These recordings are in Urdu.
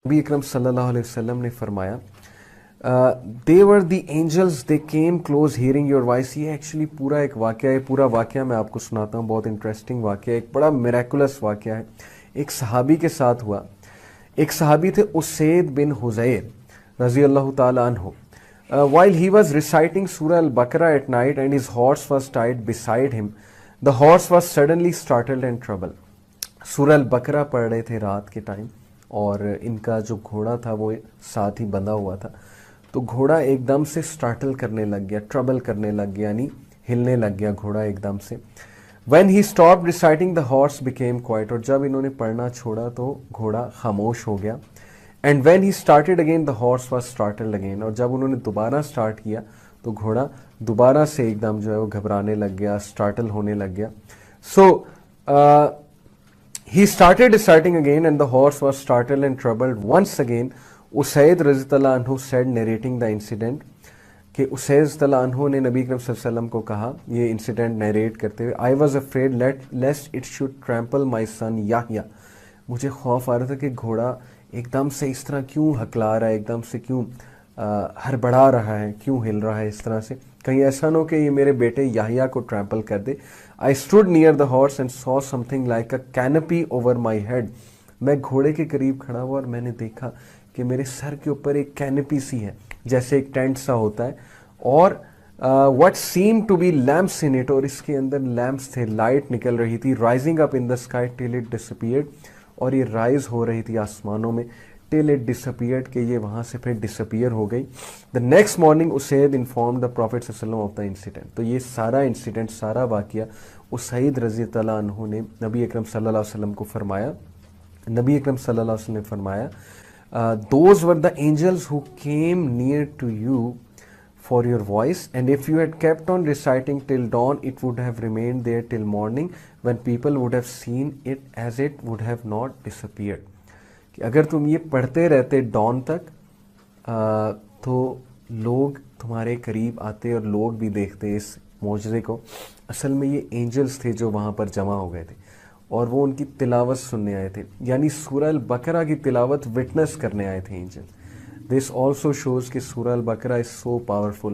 نبی اکرم صلی اللہ علیہ وسلم نے فرمایا they were the angels they came close hearing your voice. یہ ایکچولی پورا ایک واقعہ ہے, پورا واقعہ میں آپ کو سناتا ہوں, بہت انٹرسٹنگ واقعہ ہے, ایک بڑا میریکولس واقعہ ہے. ایک صحابی کے ساتھ ہوا. ایک صحابی تھے اسید بن حذیر رضی اللہ تعالی عنہ. While he was reciting Surah Al-Baqarah at night and his horse was tied beside him, the horse was suddenly startled and troubled. سورہ البقرہ پڑھ رہے تھے رات کے ٹائم, اور ان کا جو گھوڑا تھا وہ ساتھ ہی بندھا ہوا تھا. تو گھوڑا ایک دم سے سٹارٹل کرنے لگ گیا, ٹربل کرنے لگ گیا, یعنی ہلنے لگ گیا گھوڑا ایک دم سے. When he stopped reciting, the horse became quiet. اور جب انہوں نے پڑھنا چھوڑا تو گھوڑا خاموش ہو گیا. And when he started again, the horse was startled again. اور جب انہوں نے دوبارہ سٹارٹ کیا تو گھوڑا دوبارہ سے ایک دم جو ہے وہ گھبرانے لگ گیا, سٹارٹل ہونے لگ گیا. So he started reciting again and the horse was startled and troubled once again. Usayd رضی اللہ عنہ said, narrating the incident, کہ اسید رضی اللہ عنہ نے نبی کریم صلی اللہ علیہ وسلم کو کہا یہ انسیڈنٹ نیریٹ کرتے ہوئے, I was afraid lest it should trample my son Yahya. مجھے خوف آ رہا تھا کہ گھوڑا ایک دم سے اس طرح کیوں ہکلا رہا ہے, ایک دم سے کیوں ہڑبڑا رہا ہے, کیوں ہل رہا ہے اس طرح سے, کہیں ایسا نہ ہو کہ یہ میرے بیٹے یحییٰ کو ٹرمپل کر دے. I stood near the horse and saw something like a canopy over my head. میں گھوڑے کے قریب کھڑا ہوا اور میں نے دیکھا کہ میرے سر کے اوپر ایک کینپی سی ہے, جیسے ایک ٹینٹ سا ہوتا ہے, اور what seemed to be lamps in it, اور اس کے اندر لیمپس تھے, لائٹ نکل رہی تھی, rising up in the sky till it disappeared, اور یہ رائز ہو رہی تھی آسمانوں میں till it disappeared, کہ یہ وہاں سے پھر ڈسپیئر ہو گئی. The next morning acid informed the Prophet صلی اللہ علیہ وسلم of the incident. تو یہ سارا انسیڈنٹ, سارا واقعہ اسید رضی اللہ عنہ نے نبی اکرم صلی اللہ علیہ وسلم کو فرمایا. نبی اکرم صلی اللہ علیہ وسلم نے فرمایا those were the angels who came near to you for your voice, and if you had kept on reciting till dawn, it would have remained there till morning, when people would have seen it as it would have not disappeared. کہ اگر تم یہ پڑھتے رہتے ڈان تک تو لوگ تمہارے قریب آتے اور لوگ بھی دیکھتے اس معجزے کو. اصل میں یہ اینجلز تھے جو وہاں پر جمع ہو گئے تھے, اور وہ ان کی تلاوت سننے آئے تھے, یعنی سورہ البقرہ کی تلاوت وٹنس کرنے آئے تھے اینجل. دس آلسو شوز کہ سورہ البقرہ از سو پاورفل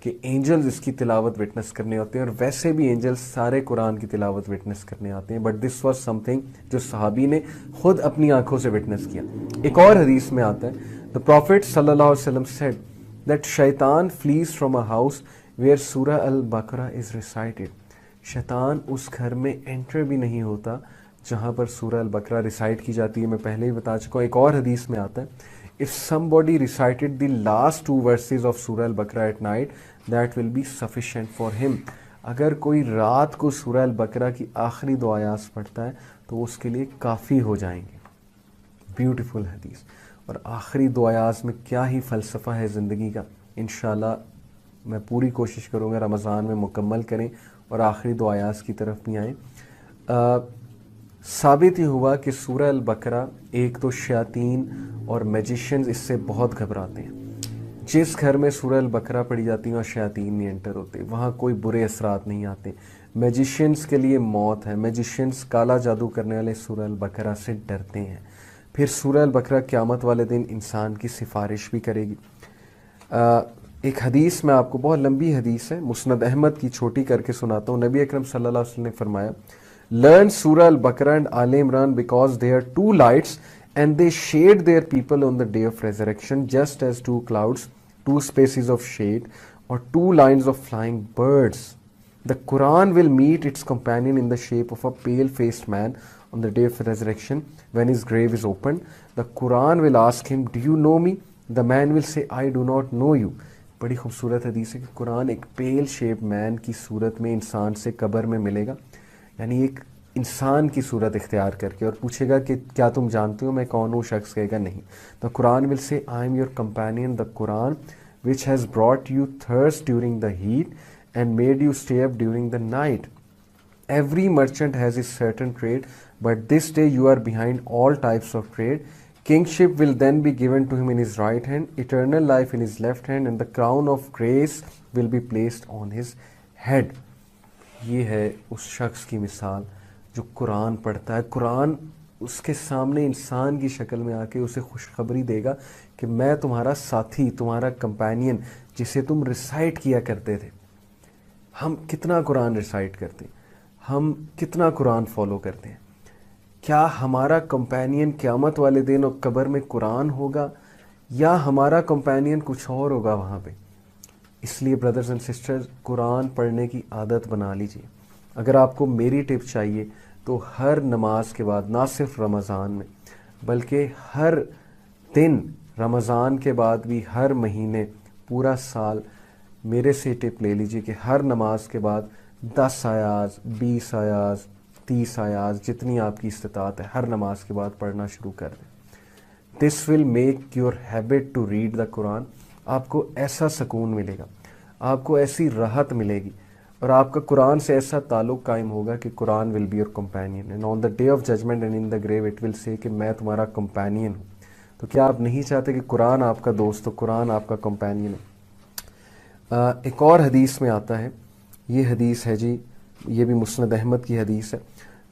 کہ اینجلز اس کی تلاوت وٹنس کرنے ہوتے ہیں, اور ویسے بھی اینجلز سارے قرآن کی تلاوت وٹنس کرنے آتے ہیں, but this was some thing جو صحابی نے خود اپنی آنکھوں سے وٹنس کیا. ایک اور حدیث میں آتا ہے, the Prophet صلی اللہ علیہ وسلم said that شیطان flees from a house where سورہ البقرہ is recited. شیطان اس گھر میں انٹر بھی نہیں ہوتا جہاں پر سورہ البقرہ ریسائٹ کی جاتی ہے. میں پہلے ہی بتا چکا ہوں. ایک اور حدیث میں آتا ہے, if somebody recited the last 2 verses of سورہ البقرہ at night, that will be sufficient for him. اگر کوئی رات کو سورہ البقرہ کی آخری 2 آیات پڑھتا ہے تو اس کے لیے کافی ہو جائیں گے. بیوٹیفل حدیث. اور آخری 2 آیات میں کیا ہی فلسفہ ہے زندگی کا. انشاءاللہ میں پوری کوشش کروں گا رمضان میں مکمل کریں اور آخری 2 آیات کی طرف بھی آئیں. ثابت یہ ہوا کہ سورہ البقرہ, ایک تو شیاطین اور میجیشنز اس سے بہت گھبراتے ہیں. جس گھر میں سورہ البقرہ پڑھی جاتی ہیں اور شیاطین نہیں انٹر ہوتے, وہاں کوئی برے اثرات نہیں آتے. میجیشنز کے لیے موت ہے. میجیشنز, کالا جادو کرنے والے سورہ البقرہ سے ڈرتے ہیں. پھر سورہ البقرہ قیامت والے دن انسان کی سفارش بھی کرے گی. ایک حدیث میں آپ کو, بہت لمبی حدیث ہے, مسند احمد کی چھوٹی کر کے سناتا ہوں. نبی اکرم صلی اللہ علیہ وسلم نے فرمایا, learn Surah Al-Baqarah and Al Imran because they are 2 lights and they shade their people on the day of resurrection, just as 2 clouds, 2 spaces of shade, or 2 lines of flying birds. The Quran will meet its companion in the shape of a pale-faced man on the day of resurrection when his grave is opened. The Quran will ask him, do you know me? The man will say, I do not know you. بڑی خوبصورت حدیث ہے کہ قرآن ایک پیل شیپ مین کی صورت میں انسان سے قبر میں ملے گا, یعنی ایک انسان کی صورت اختیار کر کے, اور پوچھے گا کہ کیا تم جانتے ہو میں کون ہوں؟ شخص کہے گا نہیں. The Quran will say, I am your companion, the Quran which has brought you thirst during the heat and made you stay up during the night. Every merchant has his certain trade, but this day you are behind all types of trade. Kingship will then be given to him in his right hand, eternal life in his left hand, and the crown of grace will be placed on his head. یہ ہے اس شخص کی مثال جو قرآن پڑھتا ہے. قرآن اس کے سامنے انسان کی شکل میں آ کے اسے خوشخبری دے گا کہ میں تمہارا ساتھی، تمہارا کمپینین، جسے تم ریسائٹ کیا کرتے تھے. ہم کتنا قرآن ریسائٹ کرتے ہیں، ہم کتنا قرآن فالو کرتے ہیں. کیا ہمارا کمپینین قیامت والے دن اور قبر میں قرآن ہوگا یا ہمارا کمپینین کچھ اور ہوگا وہاں پہ؟ اس لیے بردرز اینڈ سسٹرز، قرآن پڑھنے کی عادت بنا لیجیے. اگر آپ کو میری ٹپ چاہیے تو ہر نماز کے بعد، نہ صرف رمضان میں بلکہ ہر دن، رمضان کے بعد بھی ہر مہینے، پورا سال، میرے سے ٹپ لے لیجیے کہ ہر نماز کے بعد 10 آیات، 20 آیات، 30 آیات، جتنی آپ کی استطاعت ہے، ہر نماز کے بعد پڑھنا شروع کر دیں. This will make your habit to read the Quran. آپ کو ایسا سکون ملے گا، آپ کو ایسی راحت ملے گی، اور آپ کا قرآن سے ایسا تعلق قائم ہوگا کہ Quran will be your companion, and on the day of judgment and in the grave it will say کہ میں تمہارا کمپینین ہوں. تو کیا آپ نہیں چاہتے کہ قرآن آپ کا دوست ہو، قرآن آپ کا کمپینین ہو؟ ایک اور حدیث میں آتا ہے، یہ حدیث ہے جی، یہ بھی مسند احمد کی حدیث ہے.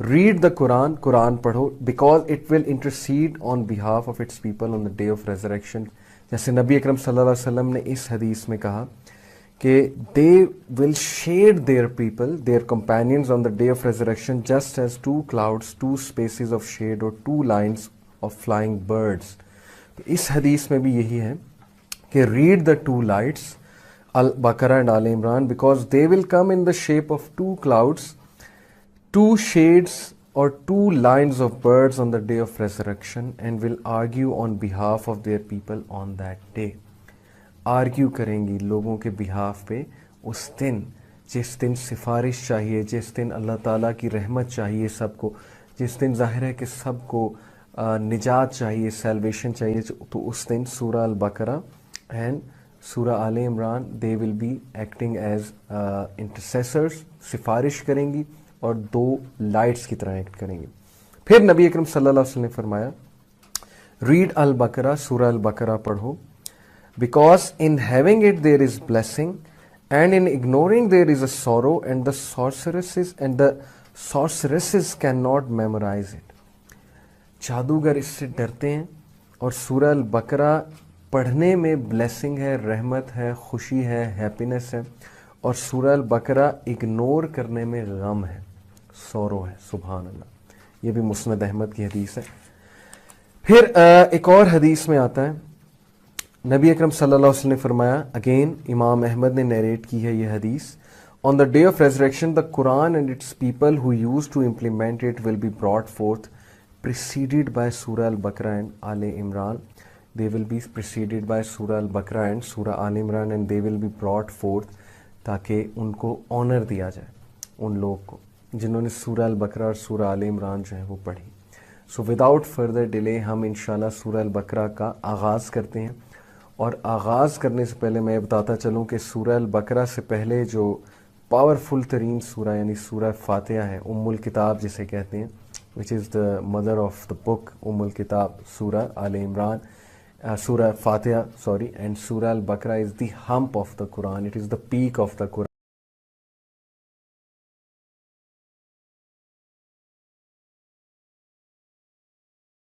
ریڈ دا قرآن، قرآن پڑھو، because it will intercede on behalf of its people on the day of resurrection. جیسے نبی اکرم صلی اللہ علیہ وسلم نے اس حدیث میں کہا کہ they will shade their people, their companions on the day of resurrection just as 2 clouds, 2 spaces آف شیڈ اور 2 lines آف فلائنگ برڈس. تو اس حدیث میں بھی یہی ہے کہ read the 2 lights, Al-Baqarah and all Imran, because they will come in the shape of 2 clouds, 2 shades or 2 lines of birds on the day of resurrection and will argue on behalf of their people on that day. Argue کریں گی لوگوں کے بہاف پہ اس دن، جس دن سفارش چاہیے، جس دن اللہ تعالیٰ کی رحمت چاہیے سب کو، جس دن ظاہر ہے کہ سب کو نجات چاہیے، سیلویشن چاہیے. تو اس دن سورہ البقرہ اینڈ سورہ آل عمران دے ول بی ایکٹنگ ایز انٹرسیسرز، سفارش کریں گی اور 2 لائٹس کی طرح ایکٹ کریں گے. پھر نبی اکرم صلی اللہ علیہ وسلم نے فرمایا ریڈ البقرہ، سورہ البقرہ پڑھو، because in having it there is blessing and in ignoring there is a sorrow and the sorceresses can not memorize it. جادوگر اس سے ڈرتے ہیں، اور سورہ البقرہ پڑھنے میں بلیسنگ ہے، رحمت ہے، خوشی ہے، ہیپینس ہے، اور سورہ البقرہ اگنور کرنے میں غم ہے، سورو ہے. سبحان اللہ. یہ بھی مسند احمد کی حدیث ہے. پھر ایک اور حدیث میں آتا ہے، نبی اکرم صلی اللہ علیہ وسلم نے فرمایا، اگین امام احمد نے نیریٹ کی ہے یہ حدیث، on the day of resurrection the Quran and its people who used to implement it will be brought forth preceded by Surah Al-Baqarah and Al Imran. They will be preceded by Surah Al-Baqarah and Surah Al Imran and they will be brought forth تاکہ ان کو آنر دیا جائے، ان لوگ کو جنہوں نے سورہ البقرہ اور سورہ آل عمران جو ہے وہ پڑھی. سو وداؤٹ فردر ڈیلے ہم انشاءاللہ سورہ البقرہ کا آغاز کرتے ہیں. اور آغاز کرنے سے پہلے میں بتاتا چلوں کہ سورہ البقرہ سے پہلے جو پاورفل ترین سورہ یعنی سورہ فاتحہ ہے، ام الکتاب جسے کہتے ہیں، which is the mother of the book, الکتاب، سورہ آل عمران، سورہ فاتحہ and سورہ البقرہ is the hump of the Quran, it is the peak of the Quran.